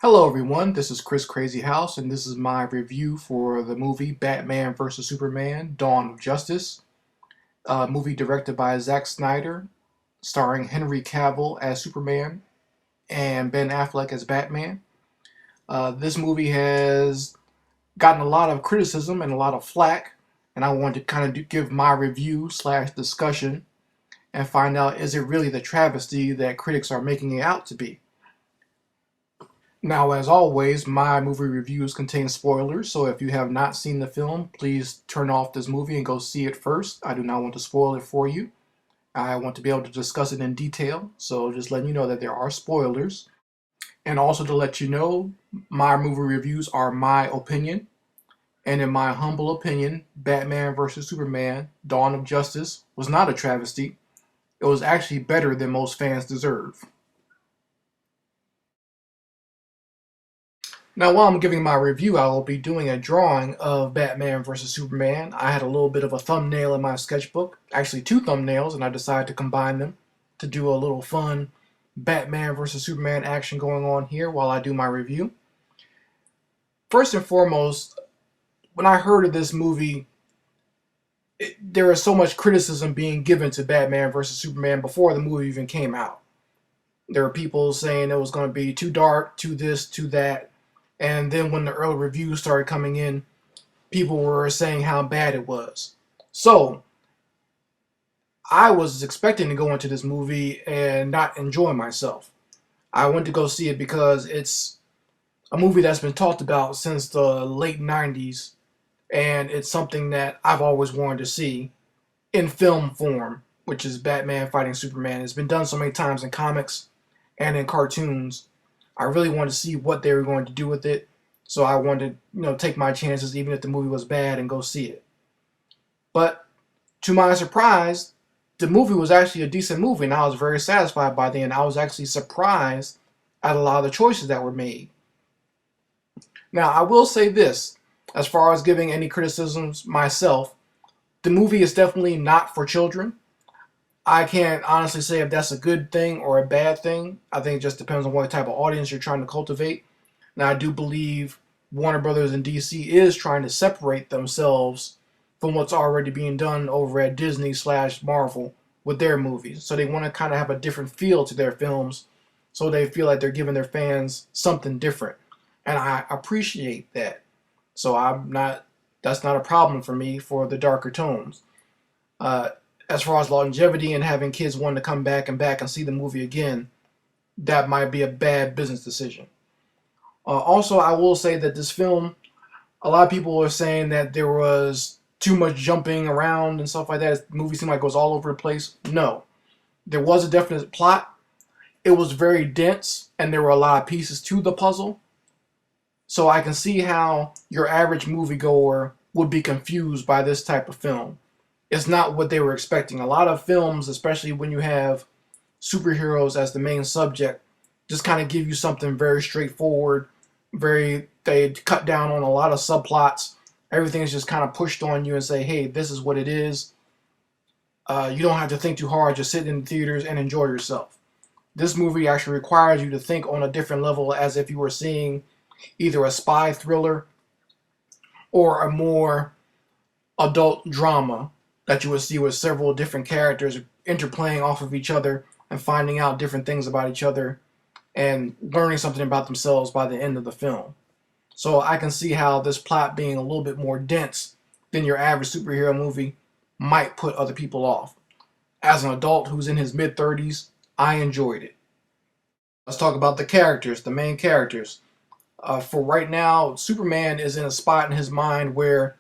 Hello everyone, this is Chris Crazy House and this is my review for the movie Batman vs. Superman Dawn of Justice, a movie directed by Zack Snyder, starring Henry Cavill as Superman and Ben Affleck as Batman. This movie has gotten a lot of criticism and a lot of flack, and I wanted to kind of give my review slash discussion and find out, is it really the travesty that critics are making it out to be? Now, as always, my movie reviews contain spoilers, so if you have not seen the film, please turn off this movie and go see it first. I do not want to spoil it for you. I want to be able to discuss it in detail, so just letting you know that there are spoilers. And also to let you know, my movie reviews are my opinion, and in my humble opinion, Batman vs. Superman Dawn of Justice was not a travesty. It was actually better than most fans deserve. Now, while I'm giving my review, I will be doing a drawing of Batman vs. Superman. I had a little bit of a thumbnail in my sketchbook, actually two thumbnails, and I decided to combine them to do a little fun Batman vs. Superman action going on here while I do my review. First and foremost, when I heard of this movie, there was so much criticism being given to Batman vs. Superman before the movie even came out. There were people saying it was going to be too dark, too this, too that. And then when the early reviews started coming in, people were saying how bad it was. So, I was expecting to go into this movie and not enjoy myself. I went to go see it because it's a movie that's been talked about since the late 90s, and it's something that I've always wanted to see in film form, which is Batman fighting Superman. It's been done so many times in comics and in cartoons. I really wanted to see what they were going to do with it, so I wanted to, take my chances even if the movie was bad and go see it. But to my surprise, the movie was actually a decent movie, and I was very satisfied by the end. I was actually surprised at a lot of the choices that were made. Now, I will say this, as far as giving any criticisms myself, the movie is definitely not for children. I can't honestly say if that's a good thing or a bad thing. I think it just depends on what type of audience you're trying to cultivate. Now, I do believe Warner Brothers and DC is trying to separate themselves from what's already being done over at Disney slash Marvel with their movies. So they want to kind of have a different feel to their films, so they feel like they're giving their fans something different. And I appreciate that. So that's not a problem for me for the darker tones. Uh, as far as longevity and having kids wanting to come back and see the movie again, that might be a bad business decision. Also, I will say that this film, a lot of people are saying that there was too much jumping around and stuff like that. The movie seemed like it goes all over the place. No. There was a definite plot. It was very dense, and there were a lot of pieces to the puzzle. So I can see how your average moviegoer would be confused by this type of film. It's not what they were expecting. A lot of films, especially when you have superheroes as the main subject, just kind of give you something very straightforward. They cut down on a lot of subplots. Everything is just kind of pushed on you and say, hey, this is what it is. You don't have to think too hard. Just sit in the theaters and enjoy yourself. This movie actually requires you to think on a different level, as if you were seeing either a spy thriller or a more adult drama that you would see with several different characters interplaying off of each other and finding out different things about each other and learning something about themselves by the end of the film. So I can see how this plot being a little bit more dense than your average superhero movie might put other people off. As an adult who's in his mid-30s, I enjoyed it. Let's talk about the characters, the main characters. For right now, Superman is in a spot in his mind where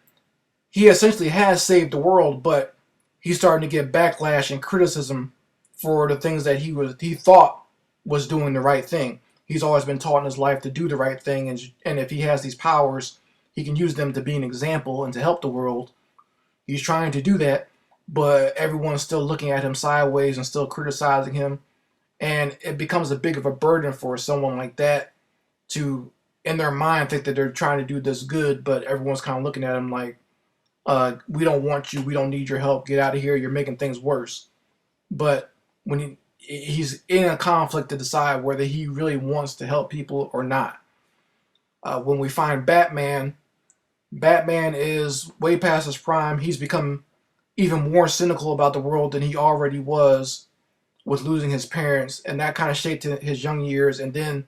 he essentially has saved the world, but he's starting to get backlash and criticism for the things that he thought was doing the right thing. He's always been taught in his life to do the right thing, and if he has these powers, he can use them to be an example and to help the world. He's trying to do that, but everyone's still looking at him sideways and still criticizing him, and it becomes a big of a burden for someone like that to, in their mind, think that they're trying to do this good, but everyone's kind of looking at him like, we don't want you, we don't need your help, get out of here, you're making things worse. But when he's in a conflict to decide whether he really wants to help people or not. When we find Batman, Batman is way past his prime. He's become even more cynical about the world than he already was with losing his parents, and that kind of shaped his young years. And then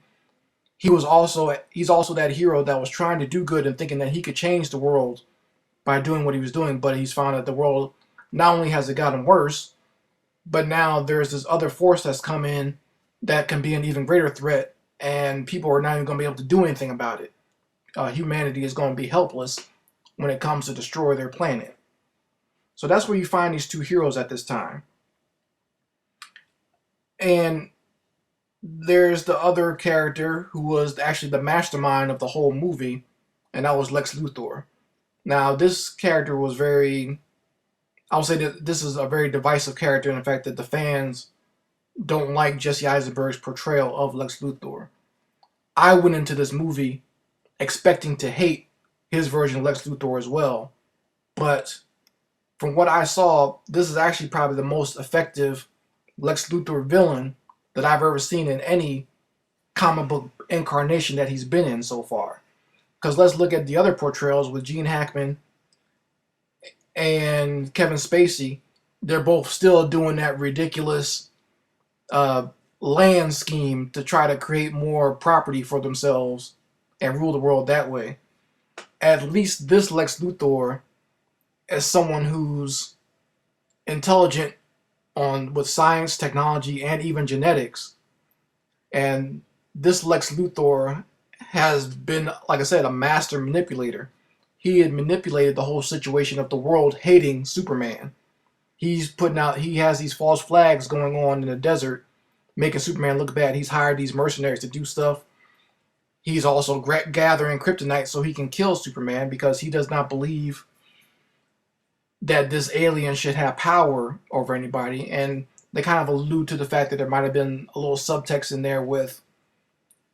he's also that hero that was trying to do good and thinking that he could change the world by doing what he was doing, but he's found that the world not only has it gotten worse, but now there's this other force that's come in that can be an even greater threat, and people are not even going to be able to do anything about it. Humanity is going to be helpless when it comes to destroy their planet. So that's where you find these two heroes at this time. And there's the other character who was actually the mastermind of the whole movie, and that was Lex Luthor. Now, this character was I would say that this is a very divisive character in the fact that the fans don't like Jesse Eisenberg's portrayal of Lex Luthor. I went into this movie expecting to hate his version of Lex Luthor as well, but from what I saw, this is actually probably the most effective Lex Luthor villain that I've ever seen in any comic book incarnation that he's been in so far. Because let's look at the other portrayals with Gene Hackman and Kevin Spacey. They're both still doing that ridiculous land scheme to try to create more property for themselves and rule the world that way. At least this Lex Luthor is someone who's intelligent with science, technology, and even genetics. And this Lex Luthor has been, like I said, a master manipulator. He had manipulated the whole situation of the world hating Superman. He has these false flags going on in the desert, making Superman look bad. He's hired these mercenaries to do stuff. He's also gathering kryptonite so he can kill Superman because he does not believe that this alien should have power over anybody. And they kind of allude to the fact that there might have been a little subtext in there with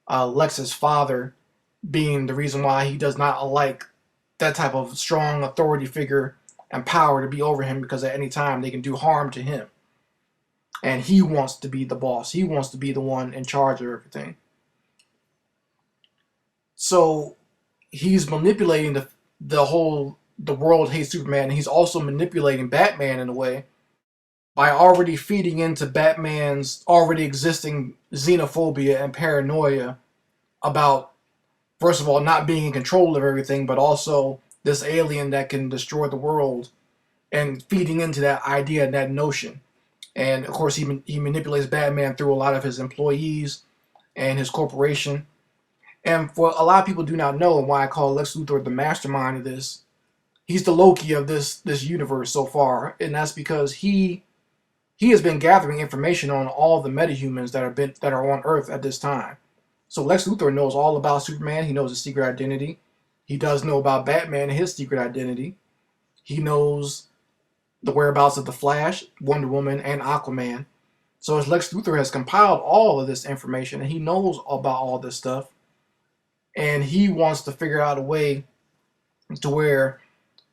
Lex's father being the reason why he does not like that type of strong authority figure and power to be over him, because at any time they can do harm to him. And he wants to be the boss. He wants to be the one in charge of everything. So he's manipulating the world hates Superman, and he's also manipulating Batman in a way by already feeding into Batman's already existing xenophobia and paranoia about, first of all, not being in control of everything, but also this alien that can destroy the world, and feeding into that idea and that notion. And of course, he manipulates Batman through a lot of his employees and his corporation. And for a lot of people do not know, and why I call Lex Luthor the mastermind of this, he's the Loki of this universe so far, and that's because he has been gathering information on all the metahumans that are on Earth at this time. So Lex Luthor knows all about Superman. He knows his secret identity. He does know about Batman and his secret identity. He knows the whereabouts of the Flash, Wonder Woman, and Aquaman. So as Lex Luthor has compiled all of this information, and he knows about all this stuff, and he wants to figure out a way to where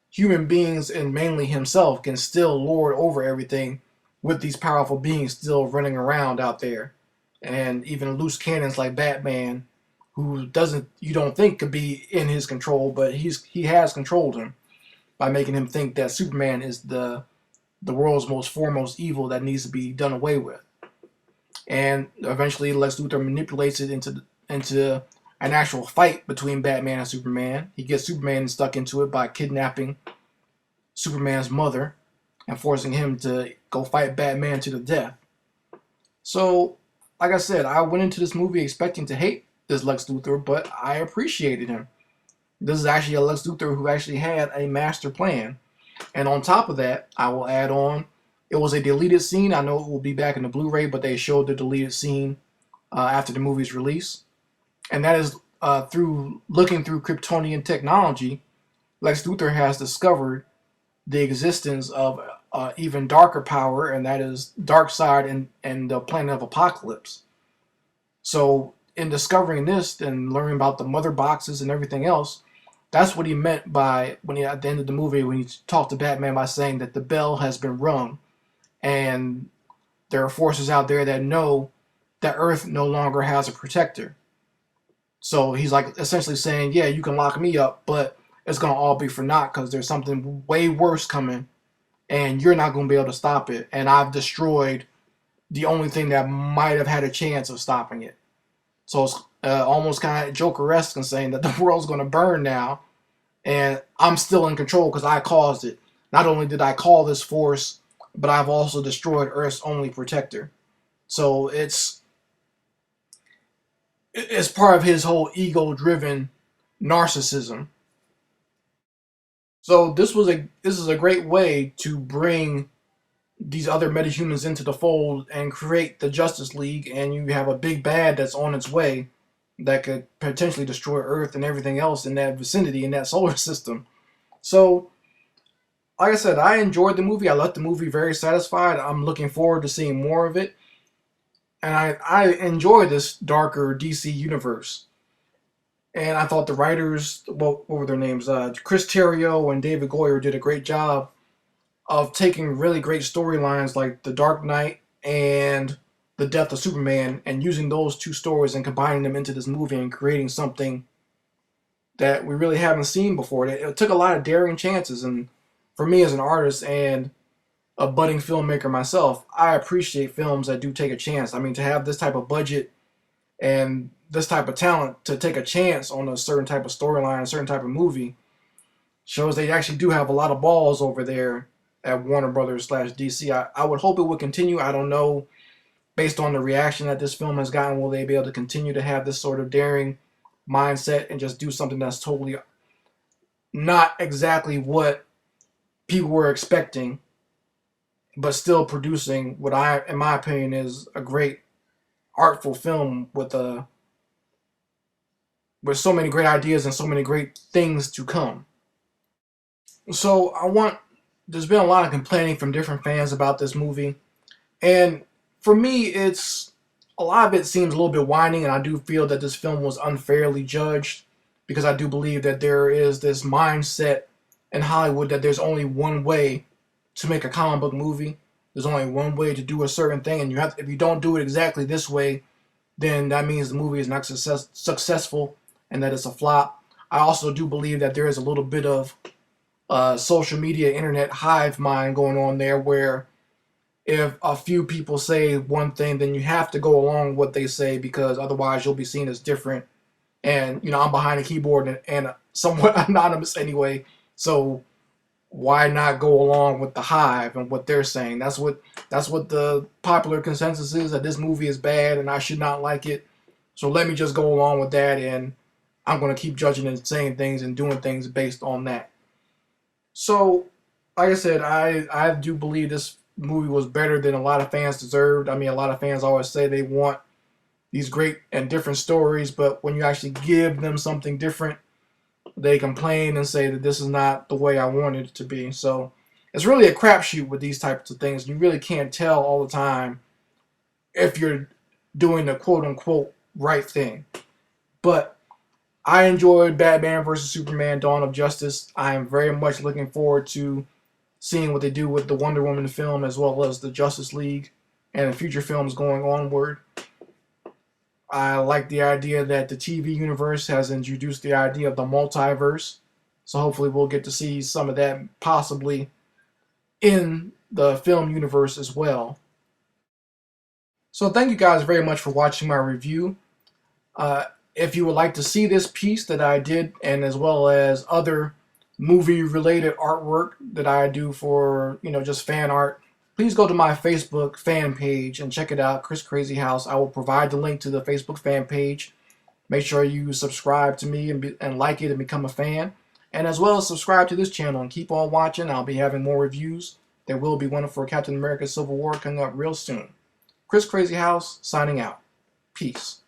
human beings, and mainly himself, can still lord over everything with these powerful beings still running around out there. And even loose cannons like Batman, who you don't think could be in his control, but he has controlled him by making him think that Superman is the world's most foremost evil that needs to be done away with. And eventually Lex Luthor manipulates it into an actual fight between Batman and Superman. He gets Superman stuck into it by kidnapping Superman's mother and forcing him to go fight Batman to the death. So, like I said, I went into this movie expecting to hate this Lex Luthor, but I appreciated him. This is actually a Lex Luthor who actually had a master plan. And on top of that, I will add on, it was a deleted scene. I know it will be back in the Blu-ray, but they showed the deleted scene after the movie's release. And that is through looking through Kryptonian technology, Lex Luthor has discovered the existence of even darker power, and that is Darkseid and the planet of Apocalypse. So in discovering this and learning about the mother boxes and everything else, that's what he meant by at the end of the movie, when he talked to Batman by saying that the bell has been rung, and there are forces out there that know that Earth no longer has a protector. So he's like essentially saying, yeah, you can lock me up, but it's gonna all be for naught because there's something way worse coming, and you're not gonna be able to stop it. And I've destroyed the only thing that might have had a chance of stopping it. So it's almost kind of Joker-esque in saying that the world's gonna burn now, and I'm still in control because I caused it. Not only did I call this force, but I've also destroyed Earth's only protector. So it's part of his whole ego-driven narcissism. So this is a great way to bring these other metahumans into the fold and create the Justice League, and you have a big bad that's on its way that could potentially destroy Earth and everything else in that vicinity in that solar system. So, like I said, I enjoyed the movie. I left the movie very satisfied. I'm looking forward to seeing more of it, and I enjoy this darker DC universe. And I thought the writers, what were their names? Chris Terrio and David Goyer did a great job of taking really great storylines like The Dark Knight and The Death of Superman and using those two stories and combining them into this movie and creating something that we really haven't seen before. It took a lot of daring chances, and for me as an artist and a budding filmmaker myself, I appreciate films that do take a chance. I mean, to have this type of budget and this type of talent to take a chance on a certain type of storyline, a certain type of movie, shows they actually do have a lot of balls over there at Warner Brothers slash DC. I would hope it would continue. I don't know, based on the reaction that this film has gotten, will they be able to continue to have this sort of daring mindset and just do something that's totally not exactly what people were expecting, but still producing what in my opinion, is a great artful film with so many great ideas and so many great things to come. So there's been a lot of complaining from different fans about this movie. And for me, a lot of it seems a little bit whining, and I do feel that this film was unfairly judged because I do believe that there is this mindset in Hollywood that there's only one way to make a comic book movie. There's only one way to do a certain thing, and if you don't do it exactly this way, then that means the movie is not successful and that it's a flop. I also do believe that there is a little bit of social media, internet hive mind going on there where if a few people say one thing, then you have to go along with what they say because otherwise you'll be seen as different. And, I'm behind a keyboard and somewhat anonymous anyway. So why not go along with the hive and what they're saying? That's what the popular consensus is, that this movie is bad and I should not like it. So let me just go along with that, and I'm going to keep judging and saying things and doing things based on that. So, like I said, I do believe this movie was better than a lot of fans deserved. I mean, a lot of fans always say they want these great and different stories, but when you actually give them something different, they complain and say that this is not the way I wanted it to be. So it's really a crapshoot with these types of things. You really can't tell all the time if you're doing the quote-unquote right thing. But I enjoyed Batman vs. Superman: Dawn of Justice. I am very much looking forward to seeing what they do with the Wonder Woman film as well as the Justice League and the future films going onward. I like the idea that the TV universe has introduced the idea of the multiverse. So hopefully we'll get to see some of that possibly in the film universe as well. So thank you guys very much for watching my review. If you would like to see this piece that I did, and as well as other movie-related artwork that I do for, just fan art, please go to my Facebook fan page and check it out, Chris Crazy House. I will provide the link to the Facebook fan page. Make sure you subscribe to me and like it and become a fan. And as well as subscribe to this channel and keep on watching. I'll be having more reviews. There will be one for Captain America Civil War coming up real soon. Chris Crazy House, signing out. Peace.